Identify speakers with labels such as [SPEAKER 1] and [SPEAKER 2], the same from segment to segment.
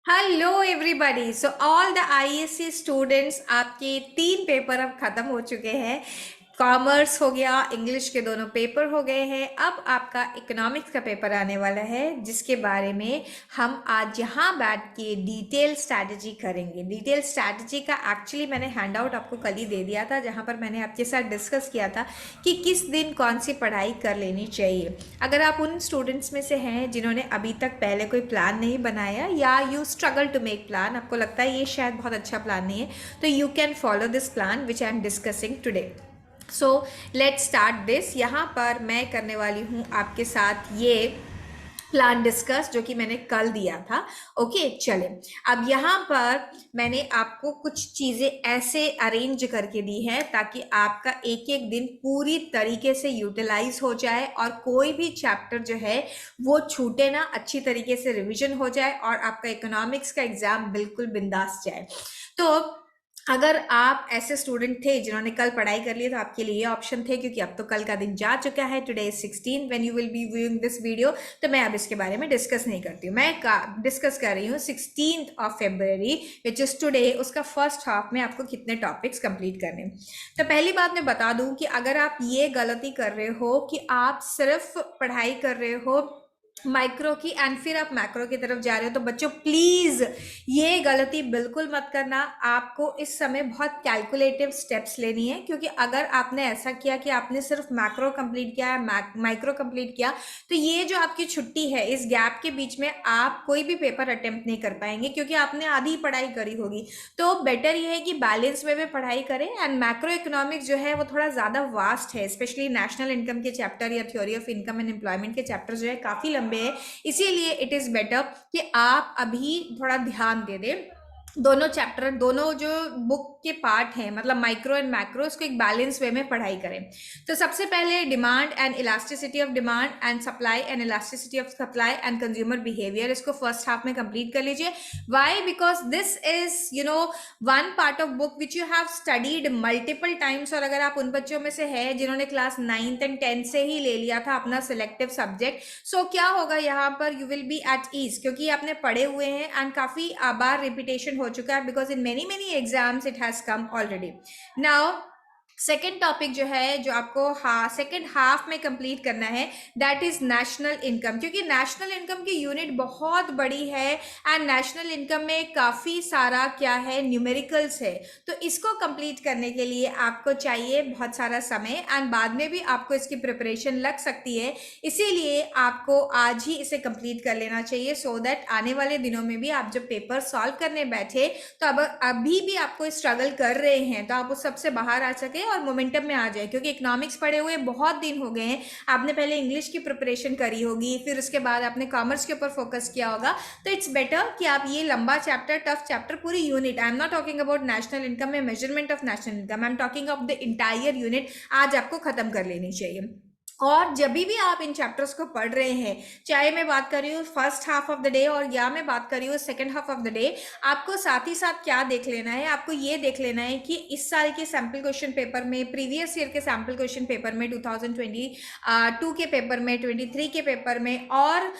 [SPEAKER 1] Hello everybody. So all the ISC students, आपके 3 paper अब खत्म हो चुके हैं। कॉमर्स हो गया, इंग्लिश के दोनों पेपर हो गए हैं। अब आपका इकोनॉमिक्स का पेपर आने वाला है, जिसके बारे में हम आज यहाँ बैठ के डिटेल स्ट्रैटेजी करेंगे। डिटेल स्ट्रैटेजी का एक्चुअली मैंने हैंड आउट आपको कल ही दे दिया था, जहाँ पर मैंने आपके साथ डिस्कस किया था कि किस दिन कौन सी पढ़ाई कर लेनी चाहिए। अगर आप उन स्टूडेंट्स में से हैं जिन्होंने अभी तक पहले कोई प्लान नहीं बनाया, या you struggle to make plan, आपको लगता है ये शायद बहुत अच्छा प्लान नहीं है, तो you can follow this plan which I am discussing today. So let's start this. यहाँ पर मैं करने वाली हूँ आपके साथ ये प्लान डिस्कस, जो कि मैंने कल दिया था। ओके, चले। अब यहाँ पर मैंने आपको कुछ चीज़ें ऐसे अरेंज करके दी है ताकि आपका एक एक दिन पूरी तरीके से यूटिलाइज हो जाए और कोई भी चैप्टर जो है वो छूटे ना, अच्छी तरीके से रिवीजन हो जाए और आपका इकोनॉमिक्स का एग्जाम बिल्कुल बिंदास जाए। तो अगर आप ऐसे स्टूडेंट थे जिन्होंने कल पढ़ाई कर ली, तो आपके लिए ये ऑप्शन थे, क्योंकि अब तो कल का दिन जा चुका है। Today is 16 when you will B viewing this video. तो मैं अब इसके बारे में डिस्कस नहीं करती हूँ, मैं डिस्कस कर रही हूँ 16 विच इज टुडे। उसका फर्स्ट हाफ में आपको कितने टॉपिक्स कंप्लीट करने। तो पहली बात मैं बता दूं कि अगर आप ये गलती कर रहे हो कि आप सिर्फ पढ़ाई कर रहे हो माइक्रो की एंड फिर आप मैक्रो की तरफ जा रहे हो, तो बच्चों प्लीज ये गलती बिल्कुल मत करना। आपको इस समय बहुत कैलकुलेटिव स्टेप्स लेनी है, क्योंकि अगर आपने ऐसा किया कि आपने सिर्फ मैक्रो कंप्लीट किया है, माइक्रो कंप्लीट किया, तो ये जो आपकी छुट्टी है, इस गैप के बीच में आप कोई भी पेपर अटेम्प्ट नहीं कर पाएंगे, क्योंकि आपने आधी पढ़ाई करी होगी। तो बेटर ये है कि बैलेंस वे में पढ़ाई करें। एंड मैक्रो इकोनॉमिक्स जो है वो थोड़ा ज्यादा वास्ट है, स्पेशली नेशनल इनकम के चैप्टर या theory of income and employment के चैप्टर जो है काफी लंबे है। इसीलिए इट इज बेटर कि आप अभी थोड़ा ध्यान दे दें। दोनों चैप्टर, दोनों जो बुक के पार्ट हैं, मतलब माइक्रो एंड मैक्रो, इसको एक बैलेंस वे में पढ़ाई करें। तो सबसे पहले demand and elasticity of demand and supply and elasticity of supply and consumer behaviour, इसको फर्स्ट हाफ में कंप्लीट कर लीजिए। Why? Because this is one part of book which you have studied multiple times. और अगर आप उन बच्चों में से है जिन्होंने क्लास 9th एंड 10th से ही ले लिया था अपना सिलेक्टिव सब्जेक्ट, सो क्या होगा यहाँ पर, you will be at ease, क्योंकि आपने पढ़े हुए हैं एंड काफी बार रिपीटेशन हो चुका है, because in many exams it has come already. Now second topic जो है, जो आपको सेकेंड हाफ में कंप्लीट करना है, दैट इज नेशनल इनकम, क्योंकि नेशनल इनकम की यूनिट बहुत बड़ी है एंड नेशनल इनकम में काफी सारा क्या है, न्यूमेरिकल्स है। तो इसको कंप्लीट करने के लिए आपको चाहिए बहुत सारा समय, एंड बाद में भी आपको इसकी प्रिपरेशन लग सकती है। इसीलिए आपको आज ही इसे कंप्लीट कर लेना चाहिए, सो दैट आने वाले दिनों में भी आप जब पेपर सॉल्व करने बैठे, तो अब अभी भी आपको स्ट्रगल कर रहे हैं, तो आप उस सबसे बाहर आ सके और मोमेंटम में आ जाए। क्योंकि इकोनॉमिक्स पढ़े हुए बहुत दिन हो गए हैं, आपने पहले इंग्लिश की प्रिपरेशन करी होगी, फिर उसके बाद आपने कॉमर्स के ऊपर फोकस किया होगा, तो इट्स बेटर कि आप ये लंबा चैप्टर, टफ चैप्टर, पूरी unit, I am not talking about national income में measurement of national income, I am talking of the entire unit, आज आपको खत्म कर लेनी चाहिए। और जब भी आप इन चैप्टर्स को पढ़ रहे हैं, चाहे मैं बात कर रही हूँ first half of the day और या मैं बात कर रही हूँ second half of the day, आपको साथ ही साथ क्या देख लेना है, आपको ये देख लेना है कि इस साल के सैम्पल क्वेश्चन पेपर में, प्रीवियस ईयर के सैम्पल क्वेश्चन पेपर में, 2022 के पेपर में, 23 के पेपर में, और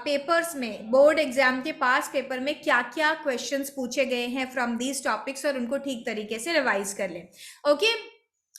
[SPEAKER 1] पेपर्स में, बोर्ड एग्जाम के पास पेपर में क्या क्या क्वेश्चंस पूछे गए हैं फ्रॉम दीज टॉपिक्स, और उनको ठीक तरीके से रिवाइज कर लें। ओके,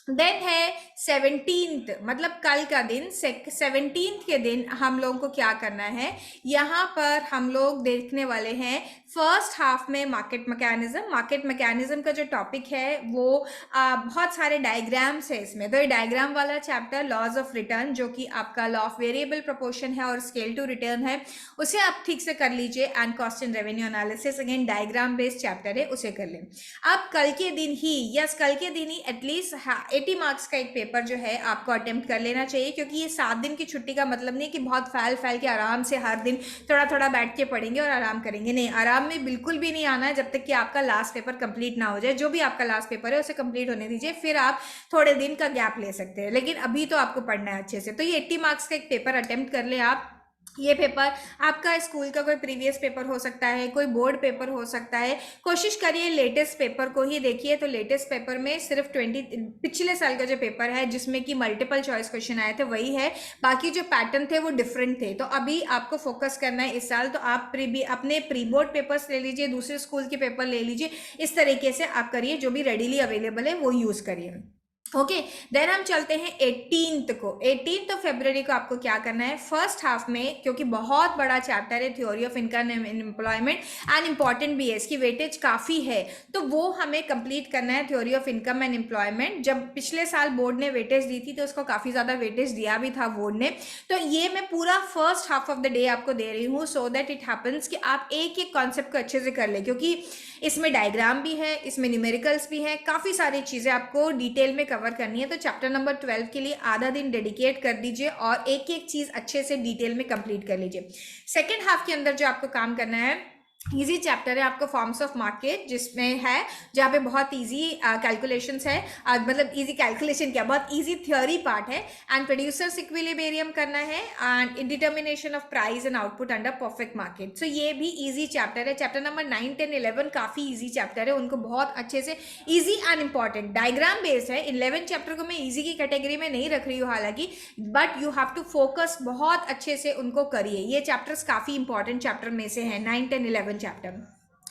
[SPEAKER 1] देन है 17th, मतलब कल का दिन। 17th के दिन हम लोगों को क्या करना है, यहाँ पर हम लोग देखने वाले हैं फर्स्ट हाफ में मार्केट मैकेनिज्म। मार्केट मैकेनिज्म का जो टॉपिक है वो बहुत सारे डायग्राम्स है इसमें, तो ये डायग्राम वाला चैप्टर लॉज ऑफ रिटर्न, जो कि आपका लॉ ऑफ वेरिएबल प्रोपोर्शन है और स्केल टू रिटर्न है, उसे आप ठीक से कर लीजिए। And cost and revenue analysis, again diagram based chapter है, उसे कर लें। अब कल के दिन ही, यस कल के दिन ही एटलीस्ट 80 मार्क्स का एक पेपर जो है आपको अटेम्प्ट कर लेना चाहिए, क्योंकि ये 7 दिन की छुट्टी का मतलब नहीं कि बहुत फैल फैल के आराम से हर दिन थोड़ा थोड़ा बैठ के पढ़ेंगे और आराम करेंगे, नहीं, आराम में बिल्कुल भी नहीं आना है जब तक कि आपका लास्ट पेपर कंप्लीट ना हो जाए। जो भी आपका लास्ट पेपर है उसे कंप्लीट होने दीजिए, फिर आप थोड़े दिन का गैप ले सकते हैं, लेकिन अभी तो आपको पढ़ना है अच्छे से। तो ये 80 मार्क्स का एक पेपर अटेम्प्ट कर ले आप। ये पेपर आपका स्कूल का कोई प्रीवियस पेपर हो सकता है, कोई बोर्ड पेपर हो सकता है। कोशिश करिए लेटेस्ट पेपर को ही देखिए। तो लेटेस्ट पेपर में सिर्फ 20 पिछले साल का जो पेपर है जिसमें कि मल्टीपल चॉइस क्वेश्चन आए थे वही है, बाकी जो पैटर्न थे वो डिफरेंट थे। तो अभी आपको फोकस करना है इस साल, तो आप अपने प्री बोर्ड पेपर्स ले लीजिए, दूसरे स्कूल के पेपर ले लीजिए, इस तरीके से आप करिए, जो भी रेडीली अवेलेबल है वो यूज करिए। ओके, देन हम चलते हैं 18th को। 18 फरवरी को आपको क्या करना है, फर्स्ट हाफ में, क्योंकि बहुत बड़ा चैप्टर है theory of income and employment and important भी है, इसकी वेटेज काफ़ी है, तो वो हमें कंप्लीट करना है theory of income and employment. जब पिछले साल बोर्ड ने वेटेज दी थी तो उसको काफ़ी ज़्यादा वेटेज दिया भी था बोर्ड ने। तो ये मैं पूरा first half of the day आपको दे रही हूँ, सो दैट इट हैपन्स कि आप एक एक कॉन्सेप्ट को अच्छे से कर ले, क्योंकि इसमें डायग्राम भी है, इसमें न्यूमेरिकल्स भी है, काफ़ी सारी चीज़ें आपको डिटेल में कवर करनी है। तो चैप्टर नंबर 12 के लिए आधा दिन डेडिकेट कर दीजिए और एक एक चीज़ अच्छे से डिटेल में कंप्लीट कर लीजिए। सेकेंड हाफ के अंदर जो आपको काम करना है, इजी चैप्टर है आपको फॉर्म्स ऑफ मार्केट, जिसमें है जहाँ पे बहुत इजी कैलकुलेशंस है, मतलब इजी कैलकुलेशन क्या, बहुत इजी थ्योरी पार्ट है। एंड प्रोड्यूसर्स इक्विलिब्रियम करना है and determination of price and output under perfect market. So ये भी इजी चैप्टर है। चैप्टर नंबर 9, 10, 11 काफ़ी इजी चैप्टर है, उनको बहुत अच्छे से easy and important diagram based है। 11 चैप्टर को मैं इजी की कैटेगरी में नहीं रख रही हूँ हालांकि, but you have to focus, बहुत अच्छे से उनको करिए। ये चैप्टर्स काफ़ी इंपॉर्टेंट चैप्टर में से हैं, 9, 10, 11 चैप्टर।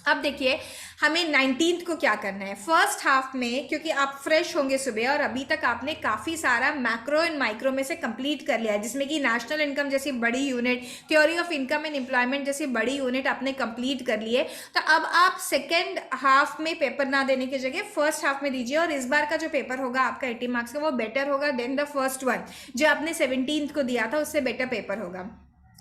[SPEAKER 1] अब देखिए हमें 19th को क्या करना है, फर्स्ट हाफ में, क्योंकि आप फ्रेश होंगे सुबह और अभी तक आपने काफ़ी सारा मैक्रो एंड माइक्रो में से कंप्लीट कर लिया है, जिसमें कि नेशनल इनकम जैसी बड़ी unit, theory of income and employment जैसी बड़ी यूनिट आपने कंप्लीट कर लिए। तो अब आप सेकेंड हाफ में पेपर ना देने की जगह फर्स्ट हाफ में दीजिए, और इस बार का जो पेपर होगा आपका 80 मार्क्स का, वो बेटर होगा देन द फर्स्ट वन जो आपने 17th को दिया था, उससे बेटर पेपर होगा।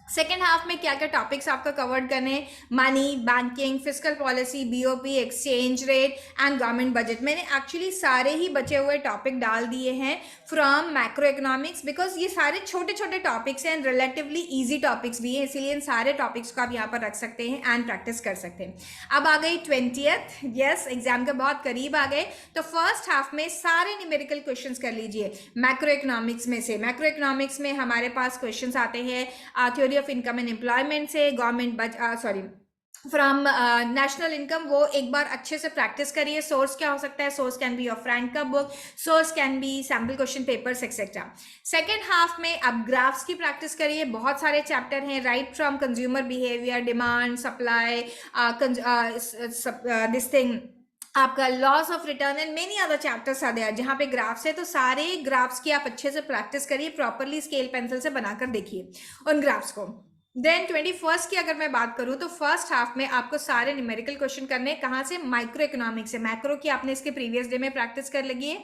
[SPEAKER 1] सेकेंड हाफ में क्या क्या टॉपिक्स आपको कवर्ड करने, money, banking, physical policy, BOP, exchange rate and government budget. मैंने एक्चुअली सारे ही बचे हुए टॉपिक डाल दिए हैं फ्रॉम मैक्रो इकोनॉमिक्स, बिकॉज ये सारे छोटे छोटे टॉपिक्स हैं एंड रिलेटिवली इजी टॉपिक्स भी हैं, इसीलिए इन सारे टॉपिक्स को आप यहाँ पर रख सकते हैं एंड प्रैक्टिस कर सकते हैं। अब आ गई 20th, यस एग्जाम के बहुत करीब आ गए, तो फर्स्ट हाफ में सारे न्यूमेरिकल क्वेश्चंस कर लीजिए मैक्रो इकोनॉमिक्स में से। मैक्रो इकोनॉमिक्स में हमारे पास क्वेश्चंस आते हैं theory of income and employment से, गवर्नमेंट फ्रॉम नेशनल इनकम, वो एक बार अच्छे से प्रैक्टिस करिए। सोर्स क्या हो सकता है, source can be your friend का book, source can be sample question papers etcetera. Second half में आप ग्राफ्स की प्रैक्टिस करिए, बहुत सारे चैप्टर हैं, right from consumer behaviour, demand, supply, this thing, आपका loss of return and many other chapters आ देयर जहाँ पे ग्राफ्स है। तो सारे ग्राफ्स की आप अच्छे से प्रैक्टिस करिए, प्रॉपरली स्केल पेंसिल से बनाकर देखिए उन ग्राफ्स को। देन 21st की अगर मैं बात करूं तो फर्स्ट हाफ में आपको सारे न्यूमेरिकल क्वेश्चन करने, कहाँ से, माइक्रो इकोनॉमिक्स से। मैक्रो की आपने इसके प्रीवियस डे में प्रैक्टिस कर लगी है।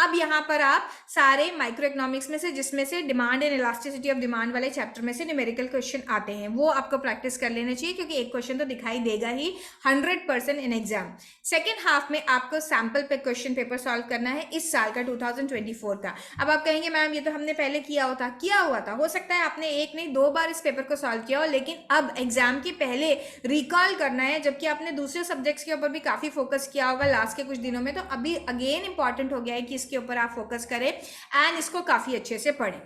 [SPEAKER 1] अब यहाँ पर आप सारे माइक्रो इकोनॉमिक्स में से, जिसमें से demand and elasticity of demand वाले चैप्टर में से न्यूमेरिकल क्वेश्चन आते हैं, वो आपको प्रैक्टिस कर लेने चाहिए, क्योंकि एक क्वेश्चन तो दिखाई देगा ही 100% इन एग्जाम। सेकेंड हाफ में आपको सैम्पल पे क्वेश्चन पेपर सॉल्व करना है इस साल का 2024 का। अब आप कहेंगे मैम ये तो हमने पहले किया हुआ था, हो सकता है आपने एक नहीं 2 बार इस पेपर को सॉल्व किया हो, लेकिन अब एग्जाम के पहले रिकॉल करना है, जबकि आपने दूसरे सब्जेक्ट्स के ऊपर भी काफी फोकस किया होगा लास्ट के कुछ दिनों में। तो अभी अगेन इंपॉर्टेंट हो गया है कि इसके ऊपर आप फोकस करें एंड इसको काफी अच्छे से पढ़ें।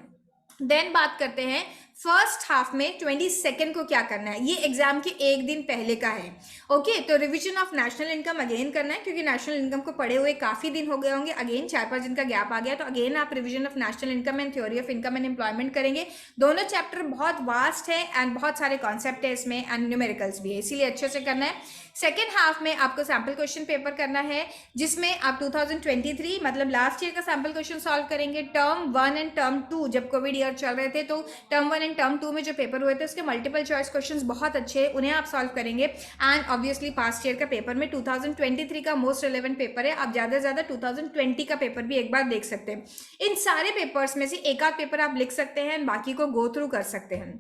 [SPEAKER 1] देन बात करते हैं फर्स्ट हाफ में 22 को क्या करना है, ये एग्जाम के एक दिन पहले का है। ओके, तो revision of national income again करना है, क्योंकि नेशनल इनकम को पढ़े हुए काफी दिन हो गए होंगे, अगेन 4-5 दिन का गैप आ गया, तो अगेन आप revision of national income and theory of income and employment करेंगे। दोनों चैप्टर बहुत वास्ट है एंड बहुत सारे कॉन्सेप्ट है इसमें एंड न्यूमेरिकल्स भी है, इसीलिए अच्छे से करना है। सेकेंड हाफ में आपको सैम्पल क्वेश्चन पेपर करना है, जिसमें आप 2023 मतलब लास्ट ईयर का सैम्पल क्वेश्चन सॉल्व करेंगे। टर्म 1 एंड टर्म 2 जब कोविड ईयर चल रहे थे, तो टर्म 1 एंड टर्म 2 में जो पेपर हुए थे उसके मल्टीपल चॉइस क्वेश्चंस बहुत अच्छे, उन्हें आप सॉल्व करेंगे। एंड ऑब्वियसली पास्ट ईयर का पेपर में 2023 का मोस्ट रिलेवेंट पेपर है, आप ज़्यादा से ज़्यादा 2020 का पेपर भी एक बार देख सकते हैं। इन सारे पेपर्स में से एक आध पेपर आप लिख सकते हैं, बाकी को गो थ्रू कर सकते हैं।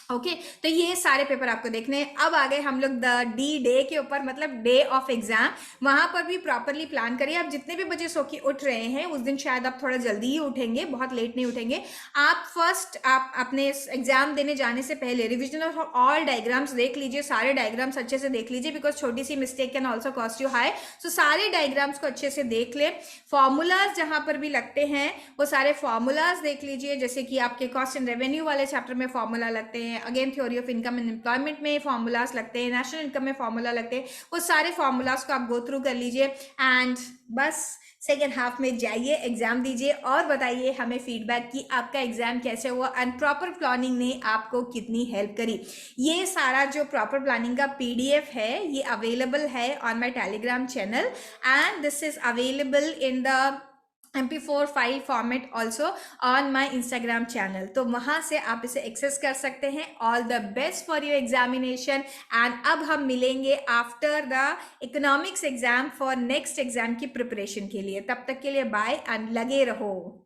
[SPEAKER 1] ओके, तो ये सारे पेपर आपको देखने हैं। अब आ गए हम लोग द डी डे के ऊपर, मतलब डे ऑफ एग्जाम। वहां पर भी प्रॉपरली प्लान करिए। आप जितने भी बजे सो के उठ रहे हैं उस दिन शायद आप थोड़ा जल्दी ही उठेंगे, बहुत लेट नहीं उठेंगे। आप अपने एग्जाम देने जाने से पहले रिविजन ऑफ ऑल डायग्राम्स देख लीजिए, सारे डायग्राम्स अच्छे से देख लीजिए, बिकॉज छोटी सी mistake can also cost you high. So सारे डायग्राम्स को अच्छे से देख ले। फॉर्मूलाज जहां पर भी लगते हैं वो सारे फॉर्मूलाज देख लीजिए, जैसे कि आपके कॉस्ट एंड रेवेन्यू वाले चैप्टर में फॉर्मूला लगते हैं, हैं, again theory of income and employment में फॉर्मूलाज लगते हैं, नेशनल इनकम में फॉर्मूला लगते हैं, वो सारे फॉर्मूलाज को आप गो थ्रू कर लीजिए एंड बस सेकेंड हाफ में जाइए, एग्जाम दीजिए और बताइए हमें फीडबैक कि आपका एग्जाम कैसे हुआ एंड प्रॉपर प्लानिंग ने आपको कितनी हेल्प करी। ये सारा जो प्रॉपर प्लानिंग का पीडीएफ है ये अवेलेबल है on my Telegram channel and this is available in the MP4 file format also on my Instagram channel, तो वहां से आप इसे एक्सेस कर सकते हैं। All the best for your examination and अब हम मिलेंगे after the economics exam for next exam की प्रिपरेशन के लिए। तब तक के लिए बाय एंड लगे रहो।